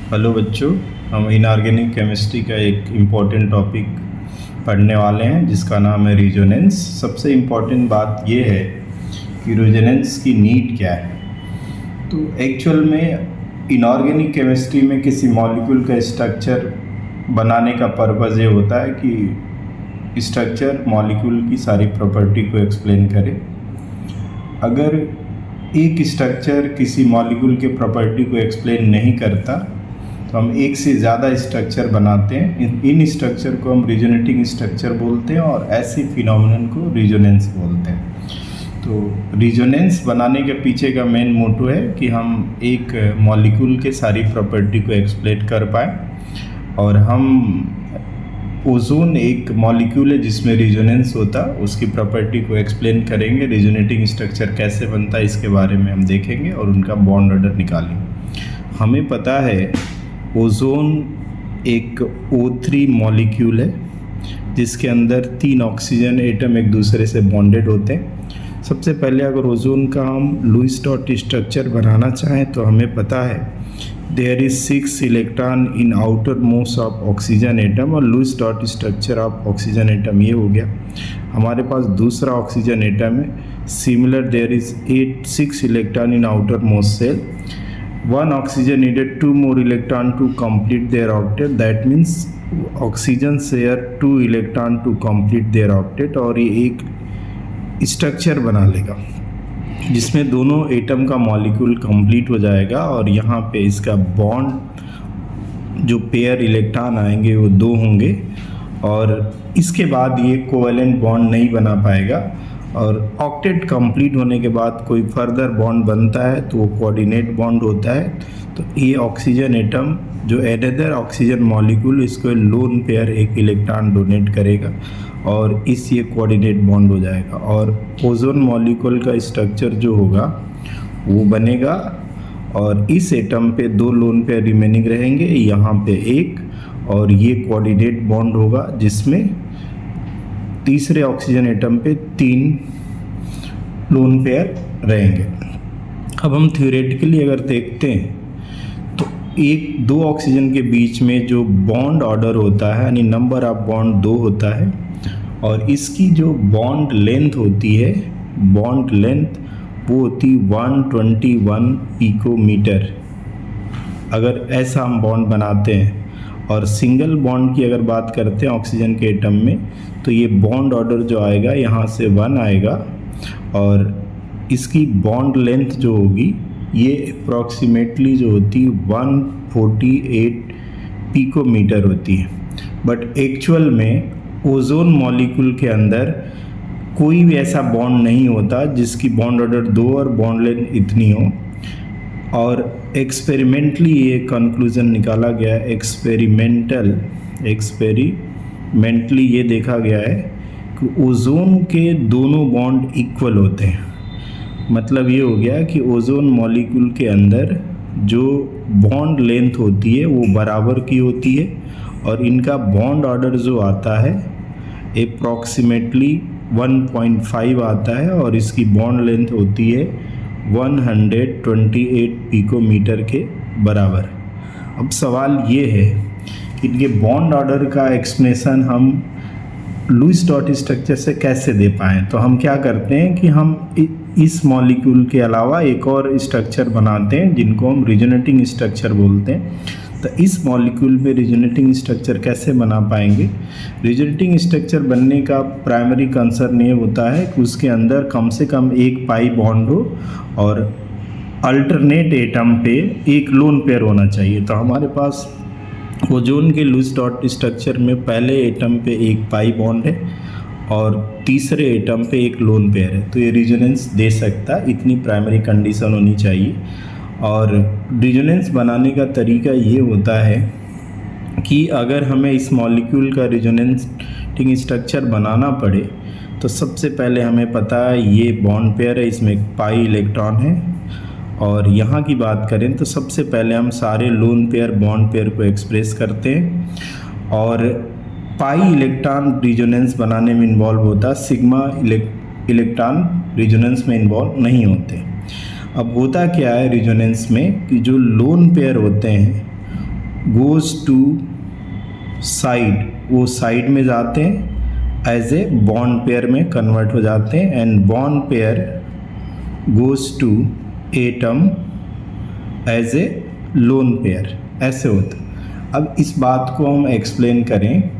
Hello बच्चों, हम inorganic chemistry का एक इम्पॉर्टेंट टॉपिक पढ़ने वाले हैं जिसका नाम है रेजोनेंस। सबसे इम्पॉर्टेंट बात यह है कि रेजोनेंस की नीड क्या है। तो एक्चुअल में इनऑर्गेनिक केमिस्ट्री में किसी मॉलिक्यूल का स्ट्रक्चर बनाने का पर्पज़ ये होता है कि स्ट्रक्चर मॉलिक्यूल की सारी प्रॉपर्टी को एक्सप्लेन करे। अगर एक स्ट्रक्चर किसी मॉलिक्यूल के प्रॉपर्टी को एक्सप्लेन नहीं करता तो हम एक से ज़्यादा स्ट्रक्चर बनाते हैं। इन स्ट्रक्चर को हम रिजोनेटिंग स्ट्रक्चर बोलते हैं और ऐसे फिनोमेनन को रेजोनेंस बोलते हैं। तो रेजोनेंस बनाने के पीछे का मेन मोटो है कि हम एक मॉलिक्यूल के सारी प्रॉपर्टी को एक्सप्लेन कर पाए। और हम ओजोन एक मॉलिक्यूल है जिसमें रेजोनेंस होता, उसकी प्रॉपर्टी को एक्सप्लेन करेंगे। रेजोनेटिंग स्ट्रक्चर कैसे बनता है इसके बारे में हम देखेंगे और उनका बॉन्ड ऑर्डर निकालेंगे। हमें पता है ओजोन एक O3 मॉलिक्यूल है जिसके अंदर 3 ऑक्सीजन एटम एक दूसरे से बॉन्डेड होते हैं। सबसे पहले अगर ओजोन का हम लुईस डॉट स्ट्रक्चर बनाना चाहें तो हमें पता है there is 6 electron in outermost of oxygen atom, और Lewis dot structure of oxygen atom ये हो गया। हमारे पास दूसरा ऑक्सीजन एटम है, similar there is 6 electron in outermost shell. One oxygen needed 2 more electron to complete their octet. That means oxygen share 2 electron to complete their octet, और ये एक स्ट्रक्चर बना लेगा जिसमें दोनों एटम का मॉलिक्यूल कंप्लीट हो जाएगा। और यहाँ पे इसका बॉन्ड जो पेयर इलेक्ट्रॉन आएंगे वो 2 होंगे, और इसके बाद ये कोवेलेंट बॉन्ड नहीं बना पाएगा। और ऑक्टेट कंप्लीट होने के बाद कोई फर्दर बॉन्ड बनता है तो वो कोऑर्डिनेट बॉन्ड होता है। तो ये ऑक्सीजन एटम जो एनदर ऑक्सीजन मॉलिक्यूल इसको लोन पेयर एक इलेक्ट्रॉन डोनेट करेगा और इस ये कोऑर्डिनेट बॉन्ड हो जाएगा। और ओजोन मॉलिक्यूल का स्ट्रक्चर जो होगा वो बनेगा और इस एटम पे 2 लोन पेयर रिमेनिंग रहेंगे, यहाँ पे एक, और ये कोऑर्डिनेट बॉन्ड होगा जिसमें तीसरे ऑक्सीजन एटम पे 3 लोन पेयर रहेंगे। अब हम थ्योरेटिकली अगर देखते हैं तो 2 ऑक्सीजन के बीच में जो बॉन्ड ऑर्डर होता है यानी नंबर ऑफ बॉन्ड 2 होता है, और इसकी जो बॉन्ड लेंथ होती है, बॉन्ड लेंथ वो होती 121 पिकोमीटर। अगर ऐसा हम बॉन्ड बनाते हैं, और सिंगल बॉन्ड की अगर बात करते हैं ऑक्सीजन के एटम में तो ये बॉन्ड ऑर्डर जो आएगा यहाँ से 1 आएगा, और इसकी बॉन्ड लेंथ जो होगी ये अप्रॉक्सीमेटली जो होती 148 पिकोमीटर होती है। बट एक्चुअल में ओजोन मॉलिक्यूल के अंदर कोई भी ऐसा बॉन्ड नहीं होता जिसकी बॉन्ड ऑर्डर 2 और बॉन्ड लेंथ इतनी हो। और एक्सपेरिमेंटली ये कंक्लूज़न निकाला गया है, एक्सपेरिमेंटली ये देखा गया है कि ओजोन के दोनों बॉन्ड इक्वल होते हैं। मतलब ये हो गया कि ओजोन मॉलिक्यूल के अंदर जो बॉन्ड लेंथ होती है वो बराबर की होती है, और इनका बॉन्ड ऑर्डर जो आता है अप्रॉक्सीमेटली 1.5 आता है, और इसकी बॉन्ड लेंथ होती है 128 पिकोमीटर के बराबर। अब सवाल ये है कि इनके बॉन्ड ऑर्डर का एक्सप्लेनेशन हम लुईस डॉट स्ट्रक्चर से कैसे दे पाएँ। तो हम क्या करते हैं कि हम इस मॉलिक्यूल के अलावा एक और स्ट्रक्चर बनाते हैं जिनको हम रेजोनेटिंग स्ट्रक्चर बोलते हैं। तो इस मॉलिक्यूल में रेजोनेटिंग स्ट्रक्चर कैसे बना पाएंगे। रेजोनेटिंग स्ट्रक्चर बनने का प्राइमरी कंसर्न ये होता है कि उसके अंदर कम से कम एक पाई बॉन्ड हो और अल्टरनेट एटम पे एक लोन पेयर होना चाहिए। तो हमारे पास ओजोन के लुईस डॉट स्ट्रक्चर में पहले एटम पे एक पाई बॉन्ड है और तीसरे एटम पे एक लोन पेयर है, तो ये रेजोनेंस दे सकता है। इतनी प्राइमरी कंडीशन होनी चाहिए। और रेजोनेंस बनाने का तरीका ये होता है कि अगर हमें इस मॉलिक्यूल का रेजोनेटिंग स्ट्रक्चर बनाना पड़े तो सबसे पहले हमें पता है ये बॉन्ड पेयर है, इसमें पाई इलेक्ट्रॉन है। और यहाँ की बात करें तो सबसे पहले हम सारे लोन पेयर बॉन्ड पेयर को एक्सप्रेस करते हैं, और पाई इलेक्ट्रॉन रेजोनेंस बनाने में इन्वॉल्व होता है, सिग्मा इलेक्ट्रॉन रेजोनेंस में इन्वॉल्व नहीं होते। अब होता क्या है रेजोनेंस में कि जो लोन पेयर होते हैं गोज़ टू साइड, वो साइड में जाते हैं, एज ए बॉन्ड पेयर में कन्वर्ट हो जाते हैं, and bond pair goes to atom as a lone pair, ऐसे होता है। अब इस बात को हम एक्सप्लेन करें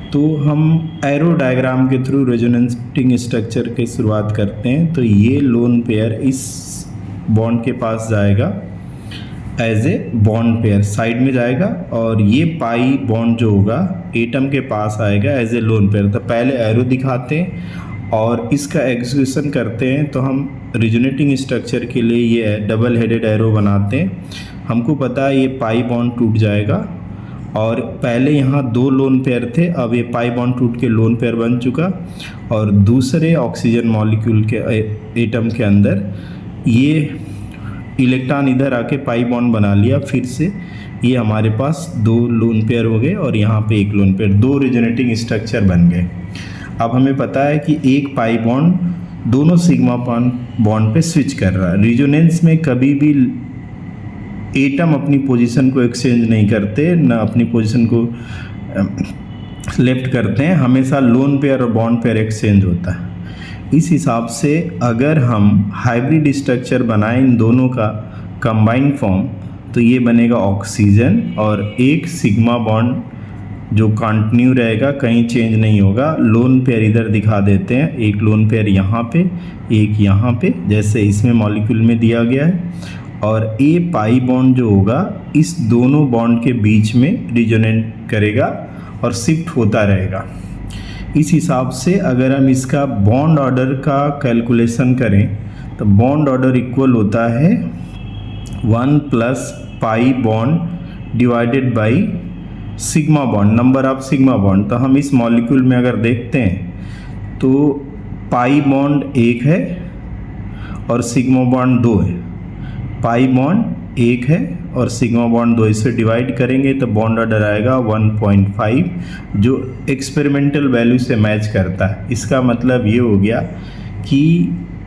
तो हम एरो डायग्राम के थ्रू रेजोनेटिंग स्ट्रक्चर की शुरुआत करते हैं। तो ये लोन पेयर इस बॉन्ड के पास जाएगा as a bond pair, side में जाएगा, और ये पाई बॉन्ड जो होगा एटम के पास आएगा एज ए लोन पेयर। तो पहले एरो दिखाते हैं और इसका एग्जीक्यूशन करते हैं। तो हम रेजोनेटिंग स्ट्रक्चर के लिए ये डबल हेडेड एरो बनाते हैं। हमको पता है ये पाई बॉन्ड टूट जाएगा, और पहले यहाँ 2 लोन पेयर थे, अब ये पाई बॉन्ड टूट के लोन पेयर बन चुका, और दूसरे ऑक्सीजन मॉलिक्यूल के एटम के अंदर ये इलेक्ट्रॉन इधर आके पाई बॉन्ड बना लिया। फिर से ये हमारे पास 2 लोन पेयर हो गए और यहाँ पे 1 लोन पेयर, 2 रेजोनेटिंग स्ट्रक्चर बन गए। अब हमें पता है कि एक पाई बॉन्ड दोनों सिग्मा बॉन्ड पे स्विच कर रहा है। रेजोनेंस में कभी भी एटम अपनी पोजीशन को एक्सचेंज नहीं करते, न अपनी पोजीशन को लेफ्ट करते हैं, हमेशा लोन पेयर और बॉन्ड पेयर एक्सचेंज होता है। इस हिसाब से अगर हम हाइब्रिड स्ट्रक्चर बनाएं इन दोनों का कंबाइंड फॉर्म, तो ये बनेगा ऑक्सीजन, और एक सिग्मा बॉन्ड जो कंटिन्यू रहेगा, कहीं चेंज नहीं होगा। लोन पेयर इधर दिखा देते हैं, एक लोन पेयर यहाँ पे, एक यहाँ पे, जैसे इसमें मॉलिक्यूल में दिया गया है, और ए पाई बॉन्ड जो होगा इस दोनों बॉन्ड के बीच में रिजोनेट करेगा और शिफ्ट होता रहेगा। इस हिसाब से अगर हम इसका बॉन्ड ऑर्डर का कैलकुलेशन करें तो बॉन्ड ऑर्डर इक्वल होता है 1 plus pi bond divided by sigma bond, number of sigma bond. तो हम इस मॉलिक्यूल में अगर देखते हैं तो पाई बॉन्ड 1 है और सिग्मा बॉन्ड 2 है। पाई बॉन्ड 1 है और सिग्मा बॉन्ड 2, इसे डिवाइड करेंगे तो बॉन्ड ऑर्डर आएगा 1.5, जो एक्सपेरिमेंटल वैल्यू से मैच करता है। इसका मतलब ये हो गया कि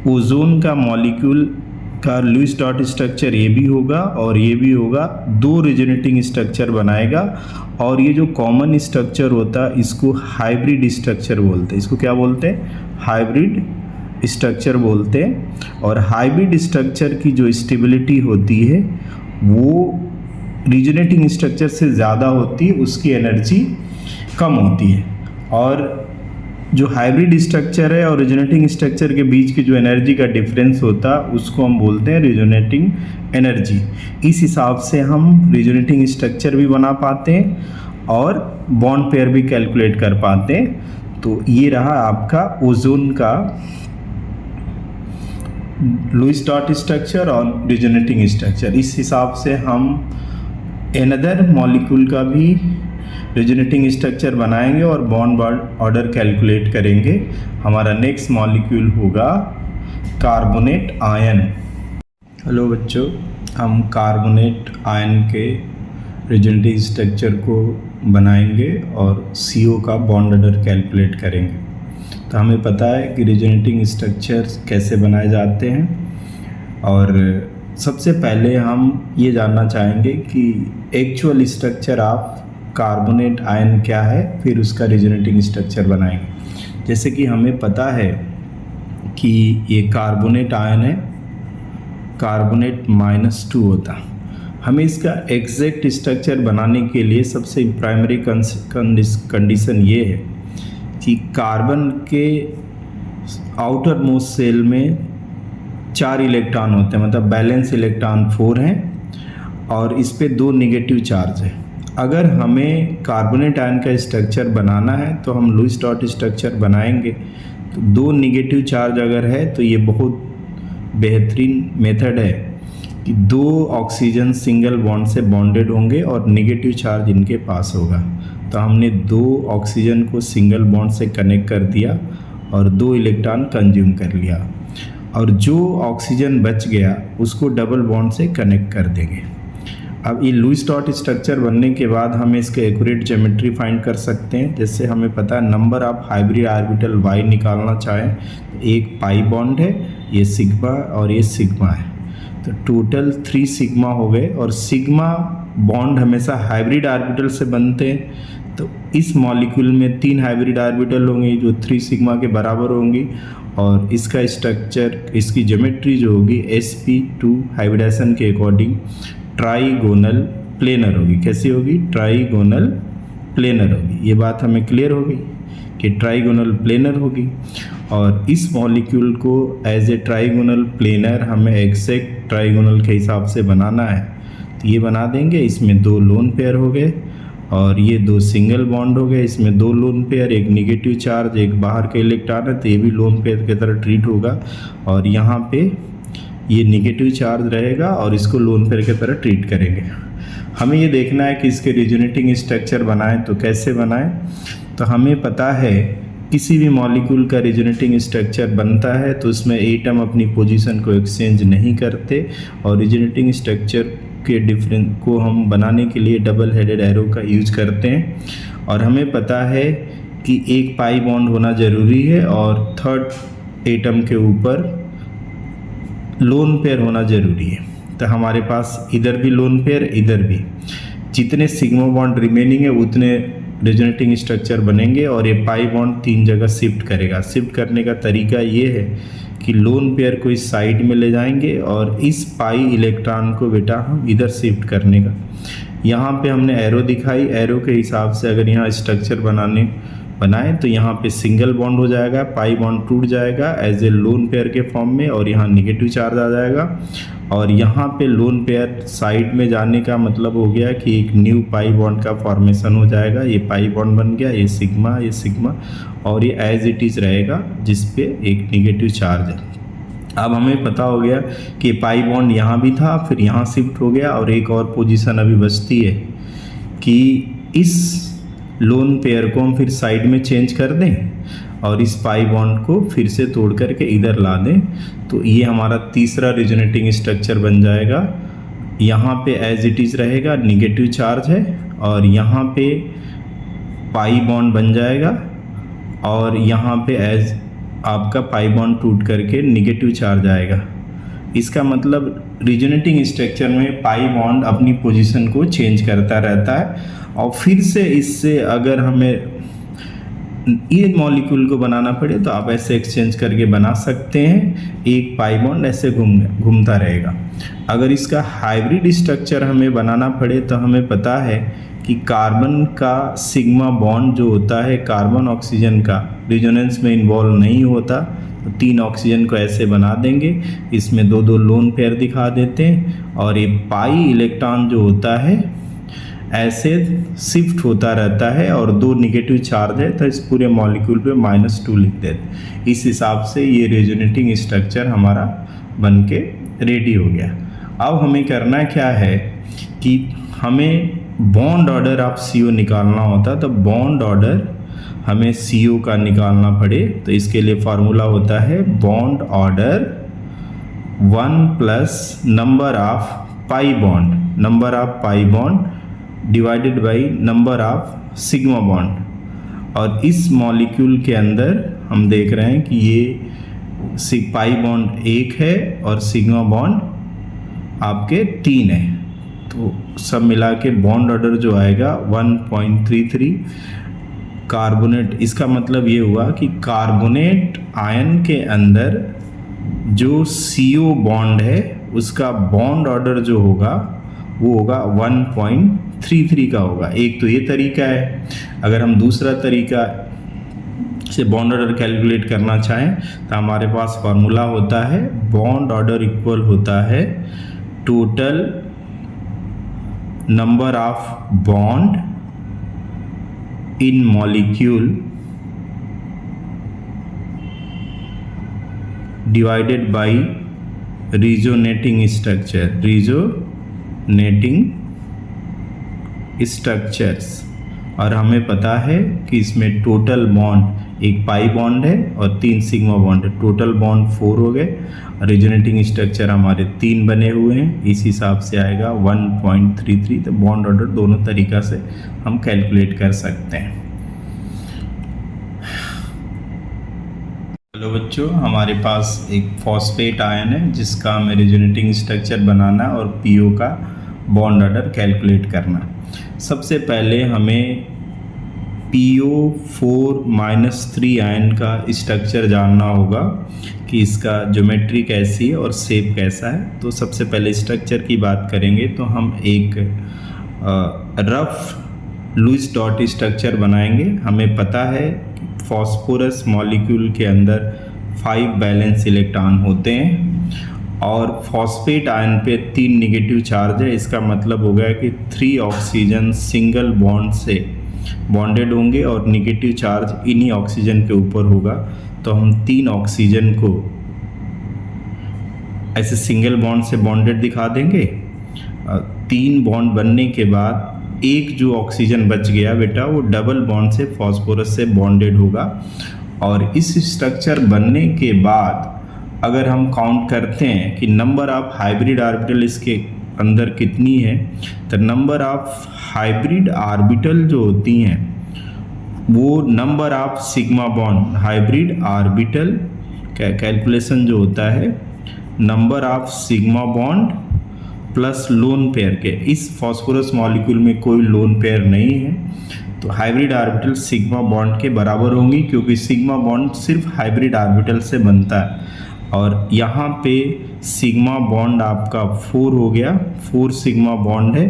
ओजोन का मॉलिक्यूल का लुईस डॉट स्ट्रक्चर ये भी होगा और ये भी होगा, 2 रेजोनेटिंग स्ट्रक्चर बनाएगा, और ये जो कॉमन स्ट्रक्चर होता है इसको हाइब्रिड स्ट्रक्चर बोलते हैं। इसको क्या बोलते हैं? हाइब्रिड स्ट्रक्चर बोलते हैं। और हाइब्रिड स्ट्रक्चर की जो स्टेबिलिटी होती है वो रेजोनेटिंग स्ट्रक्चर से ज़्यादा होती है, उसकी एनर्जी कम होती है। और जो हाइब्रिड स्ट्रक्चर है और रेजोनेटिंग स्ट्रक्चर के बीच की जो एनर्जी का डिफरेंस होता है उसको हम बोलते हैं रेजोनेटिंग एनर्जी। इस हिसाब से हम रेजोनेटिंग स्ट्रक्चर भी बना पाते हैं और बॉन्ड पेयर भी कैलकुलेट कर पाते हैं। तो ये रहा आपका ओजोन का लुईस डॉट स्ट्रक्चर और रेजोनेटिंग स्ट्रक्चर। इस हिसाब से हम एनदर मॉलिक्यूल का भी रेजोनेटिंग स्ट्रक्चर बनाएंगे और बॉन्ड ऑर्डर कैलकुलेट करेंगे। हमारा नेक्स्ट मॉलिक्यूल होगा कार्बोनेट आयन। हेलो बच्चों, हम कार्बोनेट आयन के रेजोनेटिंग स्ट्रक्चर को बनाएंगे और CO का बॉन्ड ऑर्डर कैलकुलेट करेंगे। तो हमें पता है कि रेजोनेटिंग स्ट्रक्चर कैसे बनाए जाते हैं, और सबसे पहले हम ये जानना चाहेंगे कि actual structure of carbonate ion क्या है, फिर उसका रेजोनेटिंग स्ट्रक्चर बनाएंगे। जैसे कि हमें पता है कि ये कार्बोनेट आयन है, कार्बोनेट -2 होता। हमें इसका एग्जैक्ट स्ट्रक्चर बनाने के लिए सबसे प्राइमरी कंडीशन ये है कि कार्बन के आउटर मोस्ट सेल में 4 इलेक्ट्रॉन होते हैं, मतलब बैलेंस इलेक्ट्रॉन 4 हैं और इस पे 2 नेगेटिव चार्ज है। अगर हमें कार्बोनेट आयन का स्ट्रक्चर बनाना है तो हम लुईस डॉट स्ट्रक्चर बनाएंगे। तो 2 नेगेटिव चार्ज अगर है तो ये बहुत बेहतरीन मेथड है कि 2 ऑक्सीजन सिंगल बॉन्ड से बॉन्डेड होंगे और नेगेटिव चार्ज इनके पास होगा। तो हमने 2 ऑक्सीजन को सिंगल बॉन्ड से कनेक्ट कर दिया और 2 इलेक्ट्रॉन कंज्यूम कर लिया, और जो ऑक्सीजन बच गया उसको डबल बॉन्ड से कनेक्ट कर देंगे। अब ये लुईस डॉट स्ट्रक्चर बनने के बाद हम इसके एक्यूरेट ज्योमेट्री फाइंड कर सकते हैं। जैसे हमें पता है number of hybrid orbital y निकालना चाहें तो एक पाई बॉन्ड है, ये सिग्मा और ये सिग्मा है, तो टोटल 3 सिग्मा हो गए। और सिग्मा बॉन्ड हमेशा हाइब्रिड ऑर्बिटल से बनते हैं। तो इस मॉलिक्यूल में 3 हाइब्रिड ऑर्बिटल होंगे जो 3 सिग्मा के बराबर होंगी, और इसका स्ट्रक्चर, इसकी ज्योमेट्री जो होगी sp2 हाइब्रिडाइजेशन के अकॉर्डिंग ट्राइगोनल प्लेनर होगी। कैसी होगी? ट्राइगोनल प्लेनर होगी। ये बात हमें क्लियर होगी कि ट्राइगोनल प्लेनर होगी। और इस मॉलिक्यूल को एज ए ट्राइगोनल प्लेनर हमें एग्जैक्ट ट्राइगोनल के हिसाब से बनाना है। तो ये बना देंगे। इसमें 2 लोन पेयर हो गए और ये 2 सिंगल बॉन्ड हो गए। इसमें 2 लोन पेयर, एक निगेटिव चार्ज, एक बाहर का इलेक्ट्रॉन है, तो ये भी लोन पेयर की तरह ट्रीट होगा। और यहाँ पे ये निगेटिव चार्ज रहेगा और इसको लोन पेयर की तरह ट्रीट करेंगे। हमें ये देखना है कि इसके रिजोनेटिंग स्ट्रक्चर बनाएं तो कैसे बनाएं। तो हमें पता है किसी भी मॉलिक्यूल का रिजोनेटिंग स्ट्रक्चर बनता है तो उसमें एटम अपनी पोजीशन को एक्सचेंज नहीं करते, और रिजोनेटिंग स्ट्रक्चर के डिफरेंस को हम बनाने के लिए डबल हेडेड एरो का यूज करते हैं। और हमें पता है कि एक पाई बॉन्ड होना ज़रूरी है और थर्ड एटम के ऊपर लोन पेयर होना ज़रूरी है। तो हमारे पास इधर भी लोन पेयर, इधर भी। जितने सिग्मा बॉन्ड रिमेनिंग है उतने रेजोनेटिंग स्ट्रक्चर बनेंगे और ये पाई बॉन्ड 3 जगह शिफ्ट करेगा। शिफ्ट करने का तरीका ये है कि लोन पेयर को इस साइड में ले जाएंगे और इस पाई इलेक्ट्रॉन को बेटा हम इधर शिफ्ट करने का। यहाँ पे हमने एरो दिखाई, एरो के हिसाब से अगर यहाँ स्ट्रक्चर बनाए तो यहाँ पे सिंगल बॉन्ड हो जाएगा, पाई बॉन्ड टूट जाएगा एज ए लोन पेयर के फॉर्म में, और यहाँ निगेटिव चार्ज आ जाएगा। और यहाँ पे लोन पेयर साइड में जाने का मतलब हो गया कि एक न्यू पाई बॉन्ड का फॉर्मेशन हो जाएगा। ये पाई बॉन्ड बन गया, ये सिग्मा, और ये एज इट इज़ रहेगा जिस पे एक निगेटिव चार्ज है। अब हमें पता हो गया कि पाई बॉन्ड यहाँ भी था, फिर यहाँ शिफ्ट हो गया, और एक और पोजीशन अभी बचती है कि इस लोन पेयर को हम फिर साइड में चेंज कर दें और इस पाई बॉन्ड को फिर से तोड़ करके इधर ला दें। तो ये हमारा तीसरा रिजोनेटिंग स्ट्रक्चर बन जाएगा। यहाँ पे एज इट इज़ रहेगा, निगेटिव चार्ज है, और यहाँ पे पाई बॉन्ड बन जाएगा, और यहाँ पे एज आपका पाई बॉन्ड टूट करके निगेटिव चार्ज आएगा। इसका मतलब रिजोनेटिंग स्ट्रक्चर में पाई बॉन्ड अपनी पोजीशन को चेंज करता रहता है। और फिर से इससे अगर हमें ये मॉलिक्यूल को बनाना पड़े तो आप ऐसे एक्सचेंज करके बना सकते हैं। एक पाई बॉन्ड ऐसे घूमता रहेगा। अगर इसका हाइब्रिड स्ट्रक्चर हमें बनाना पड़े तो हमें पता है कि कार्बन का सिग्मा बॉन्ड जो होता है कार्बन ऑक्सीजन का रिजोनेंस में इन्वॉल्व नहीं होता। तो 3 ऑक्सीजन को ऐसे बना देंगे, इसमें 2 लोन पेयर दिखा देते हैं, और ये पाई इलेक्ट्रॉन जो होता है ऐसे शिफ्ट होता रहता है, और 2 निगेटिव चार्ज है तो इस पूरे मॉलिक्यूल पे -2 लिख देते। इस हिसाब से ये रेजोनेटिंग स्ट्रक्चर हमारा बनके रेडी हो गया। अब हमें करना क्या है कि हमें बॉन्ड ऑर्डर ऑफ CO निकालना होता, तो बॉन्ड ऑर्डर हमें CO का निकालना पड़े तो इसके लिए फार्मूला होता है bond order 1 plus number of pi bond divided by number of sigma bond. और इस मॉलिक्यूल के अंदर हम देख रहे हैं कि ये पाई बॉन्ड 1 है और सिग्मा बॉन्ड आपके 3 है। तो सब मिला के बॉन्ड ऑर्डर जो आएगा 1.33 कार्बोनेट। इसका मतलब ये हुआ कि कार्बोनेट आयन के अंदर जो CO बॉन्ड है उसका बॉन्ड ऑर्डर जो होगा वो होगा 1.33 का होगा। एक तो ये तरीका है। अगर हम दूसरा तरीका से बॉन्ड ऑर्डर कैलकुलेट करना चाहें तो हमारे पास फार्मूला होता है बॉन्ड ऑर्डर इक्वल होता है total number of bond in molecule divided by resonating structures. और हमें पता है कि इसमें टोटल बॉन्ड एक पाई बॉन्ड है और 3 सिग्मा बॉन्ड है। टोटल बॉन्ड 4 हो गए, रिजोनेटिंग स्ट्रक्चर हमारे 3 बने हुए हैं। इस हिसाब से आएगा 1.33। तो बॉन्ड ऑर्डर दोनों तरीक़ा से हम कैलकुलेट कर सकते हैं। हेलो बच्चों, हमारे पास एक फॉस्फेट आयन है जिसका हमें रिजोनेटिंग स्ट्रक्चर बनाना है और PO का बॉन्ड ऑर्डर कैलकुलेट करना। सबसे पहले हमें PO4-3 आयन का स्ट्रक्चर जानना होगा कि इसका ज्योमेट्री कैसी है और शेप कैसा है। तो सबसे पहले स्ट्रक्चर की बात करेंगे तो हम एक रफ लुईस डॉट स्ट्रक्चर बनाएंगे। हमें पता है फॉस्फोरस मॉलिक्यूल के अंदर 5 वैलेंस इलेक्ट्रॉन होते हैं और फॉस्फेट आयन पे 3 नेगेटिव चार्ज है। इसका मतलब हो गया कि 3 ऑक्सीजन सिंगल बॉन्ड से बॉन्डेड होंगे और नेगेटिव चार्ज इन्हीं ऑक्सीजन के ऊपर होगा। तो हम 3 ऑक्सीजन को ऐसे सिंगल बॉन्ड से बॉन्डेड दिखा देंगे। 3 बॉन्ड बनने के बाद एक जो ऑक्सीजन बच गया बेटा वो डबल बॉन्ड से फॉस्फोरस से बॉन्डेड होगा। और इस स्ट्रक्चर बनने के बाद अगर हम काउंट करते हैं कि नंबर ऑफ हाइब्रिड ऑर्बिटल इसके अंदर कितनी है, तो नंबर ऑफ हाइब्रिड ऑर्बिटल जो होती हैं वो number of sigma bond hybrid orbital calculation जो होता है number of sigma bond plus lone pair के। इस फॉस्फोरस मॉलिक्यूल में कोई लोन पेयर नहीं है तो हाइब्रिड ऑर्बिटल सिग्मा बॉन्ड के बराबर होंगी, क्योंकि सिग्मा बॉन्ड सिर्फ हाइब्रिड ऑर्बिटल से बनता है। और यहाँ पे सिग्मा बॉन्ड आपका 4 हो गया, 4 सिग्मा बॉन्ड है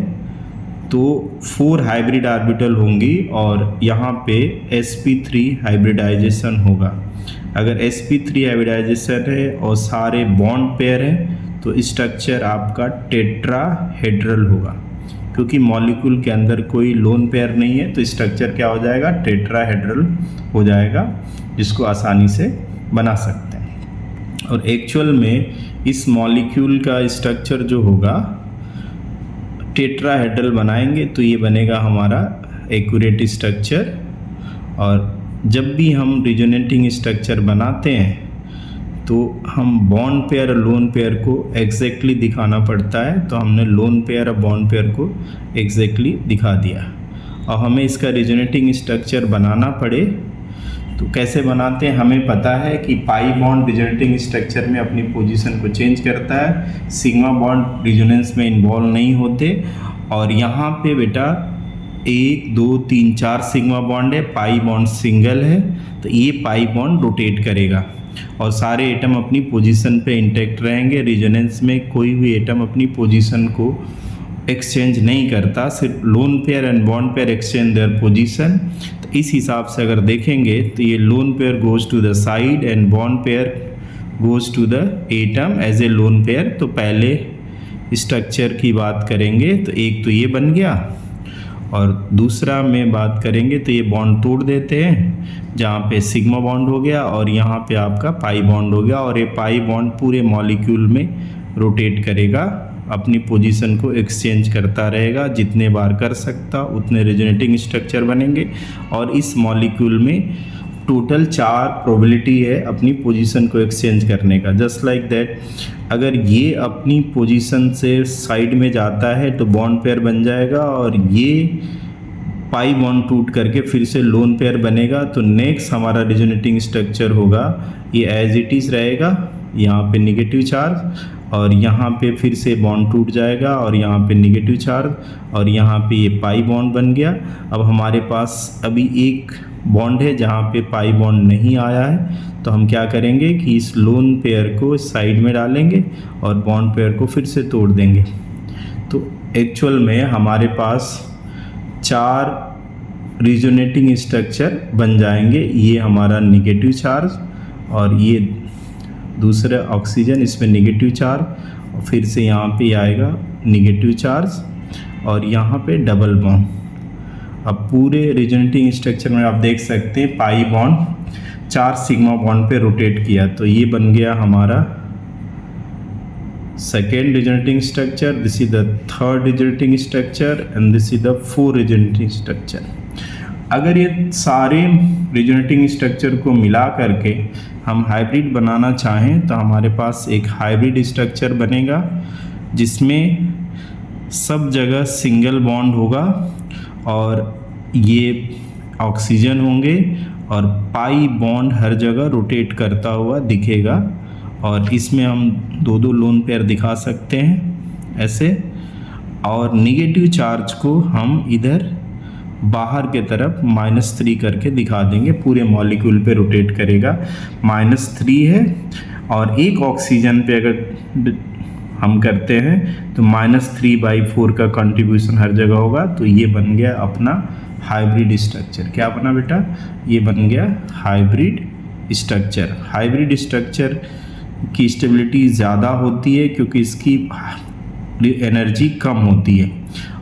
तो 4 हाइब्रिड ऑर्बिटल होंगी और यहाँ पे sp3 हाइब्रिडाइजेशन होगा। अगर sp3 हाइब्रिडाइजेशन है और सारे बॉन्ड पेयर हैं तो स्ट्रक्चर आपका टेट्राहेड्रल होगा। क्योंकि मॉलिक्यूल के अंदर कोई लोन पेयर नहीं है तो स्ट्रक्चर क्या हो जाएगा, टेट्राहेड्रल हो जाएगा, जिसको आसानी से बना सकते हैं। और एक्चुअल में इस मॉलिक्यूल का स्ट्रक्चर जो होगा टेट्राहेड्रल बनाएंगे तो ये बनेगा हमारा एक्यूरेट स्ट्रक्चर। और जब भी हम रिजोनेटिंग स्ट्रक्चर बनाते हैं तो हम बॉन्ड पेयर और लोन पेयर को एग्जैक्टली दिखाना पड़ता है। तो हमने लोन पेयर और बॉन्ड पेयर को एग्जैक्टली दिखा दिया। और हमें इसका रिजोनेटिंग स्ट्रक्चर बनाना पड़े तो कैसे बनाते हैं, हमें पता है कि पाई बॉन्ड रिजोनेटिंग स्ट्रक्चर में अपनी पोजीशन को चेंज करता है, सिग्मा बॉन्ड रिजोनेंस में इन्वॉल्व नहीं होते। और यहाँ पे बेटा 1 2 3 4 सिग्मा बॉन्ड है, पाई बॉन्ड सिंगल है तो ये पाई बॉन्ड रोटेट करेगा और सारे एटम अपनी पोजीशन पे इंटैक्ट रहेंगे। रिजोनेंस में कोई भी एटम अपनी पोजीशन को एक्सचेंज नहीं करता, सिर्फ lone pair and bond pair exchange their position. तो इस हिसाब से अगर देखेंगे तो ये lone pair goes to the side and bond pair goes to the atom as a lone pair. तो पहले स्ट्रक्चर की बात करेंगे तो एक तो ये बन गया और दूसरा में बात करेंगे तो ये बॉन्ड तोड़ देते हैं जहाँ पे सिग्मा बॉन्ड हो गया और यहाँ पे आपका पाई बॉन्ड हो गया। और ये पाई बॉन्ड पूरे मॉलिक्यूल में रोटेट करेगा, अपनी पोजीशन को एक्सचेंज करता रहेगा, जितने बार कर सकता उतने रिजोनेटिंग स्ट्रक्चर बनेंगे। और इस मॉलिक्यूल में टोटल 4 प्रोबेबिलिटी है अपनी पोजीशन को एक्सचेंज करने का। जस्ट लाइक दैट अगर ये अपनी पोजीशन से साइड में जाता है तो बॉन्ड पेयर बन जाएगा और ये पाई बॉन्ड टूट करके फिर से लोन पेयर बनेगा। तो नेक्स्ट हमारा रिजोनेटिंग स्ट्रक्चर होगा ये एज इट इज़ रहेगा, यहाँ पे नेगेटिव चार्ज और यहाँ पे फिर से बॉन्ड टूट जाएगा और यहाँ पे नेगेटिव चार्ज और यहाँ पे ये पाई बॉन्ड बन गया। अब हमारे पास अभी एक बॉन्ड है जहाँ पे पाई बॉन्ड नहीं आया है तो हम क्या करेंगे कि इस लोन पेयर को साइड में डालेंगे और बॉन्ड पेयर को फिर से तोड़ देंगे। तो एक्चुअल में हमारे पास 4 रिजोनेटिंग स्ट्रक्चर बन जाएंगे। ये हमारा नेगेटिव चार्ज और ये दूसरा ऑक्सीजन, इसमें नेगेटिव चार्ज और फिर से यहाँ पे आएगा नेगेटिव चार्ज और यहाँ पे डबल बॉन्ड। अब पूरे रिजोनेटिंग स्ट्रक्चर में आप देख सकते हैं पाई बॉन्ड 4 सिग्मा बॉन्ड पे रोटेट किया तो ये बन गया हमारा second resonating structure, this is the third resonating structure and this is the 4th resonating structure. अगर ये सारे रिजोनेटिंग स्ट्रक्चर को मिला करके हम हाइब्रिड बनाना चाहें तो हमारे पास एक हाइब्रिड स्ट्रक्चर बनेगा जिसमें सब जगह सिंगल बॉन्ड होगा और ये ऑक्सीजन होंगे और पाई बॉन्ड हर जगह रोटेट करता हुआ दिखेगा। और इसमें हम 2 लोन पेयर दिखा सकते हैं ऐसे। और निगेटिव चार्ज को हम इधर बाहर के तरफ -3 करके दिखा देंगे, पूरे मॉलिक्यूल पे रोटेट करेगा। -3 है, और एक ऑक्सीजन पे अगर हम करते हैं तो -3/4 का कंट्रीब्यूशन हर जगह होगा। तो ये बन गया अपना हाइब्रिड स्ट्रक्चर। क्या बना बेटा? ये बन गया हाइब्रिड स्ट्रक्चर। हाइब्रिड स्ट्रक्चर की स्टेबिलिटी ज़्यादा होती है क्योंकि इसकी एनर्जी कम होती है,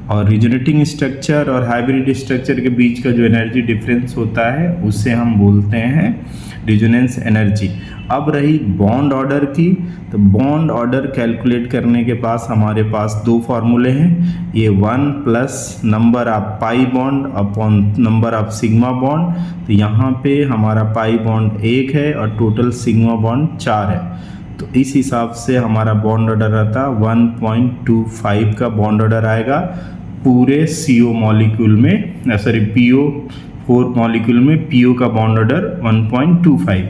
और रिजोनेटिंग स्ट्रक्चर और हाइब्रिड स्ट्रक्चर के बीच का जो एनर्जी डिफरेंस होता है उसे हम बोलते हैं रिजोनेंस एनर्जी। अब रही बॉन्ड ऑर्डर की, तो बॉन्ड ऑर्डर कैलकुलेट करने के पास हमारे पास दो फार्मूले हैं। ये 1 plus number of pi bond upon number of sigma bond. तो यहाँ पे हमारा पाई बॉन्ड 1 है और टोटल सिग्मा बॉन्ड 4 है। तो इस हिसाब से हमारा बॉन्ड ऑर्डर रहता 1.25 का बॉन्ड ऑर्डर आएगा पूरे CO मॉलिक्यूल में, PO4 मॉलिक्यूल में PO का बॉन्ड ऑर्डर 1.25।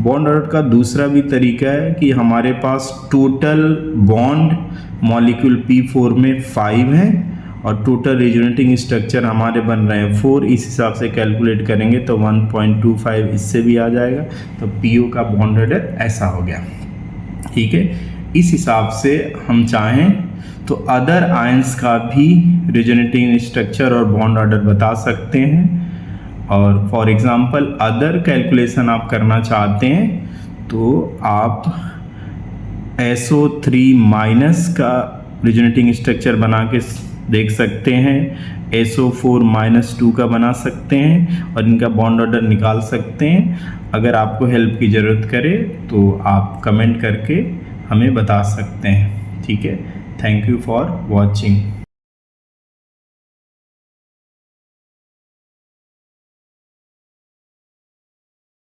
बॉन्ड ऑर्डर का दूसरा भी तरीका है कि हमारे पास टोटल बॉन्ड मॉलिक्यूल P4 में 5 है और टोटल रिजोनेटिंग स्ट्रक्चर हमारे बन रहे हैं 4। इस हिसाब से कैलकुलेट करेंगे तो 1.25 इससे भी आ जाएगा। तो PO का बॉन्ड ऑर्डर ऐसा हो गया। ठीक है, इस हिसाब से हम चाहें तो अदर आयंस का भी रिजोनेटिंग स्ट्रक्चर और बॉन्ड ऑर्डर बता सकते हैं। और फॉर एग्जांपल अदर कैलकुलेशन आप करना चाहते हैं तो आप SO3 माइनस का रिजोनेटिंग स्ट्रक्चर बना के देख सकते हैं, SO4-2 का बना सकते हैं और इनका बॉन्ड ऑर्डर निकाल सकते हैं। अगर आपको हेल्प की ज़रूरत करे तो आप कमेंट करके हमें बता सकते हैं। ठीक है, थैंक यू फॉर वॉचिंग।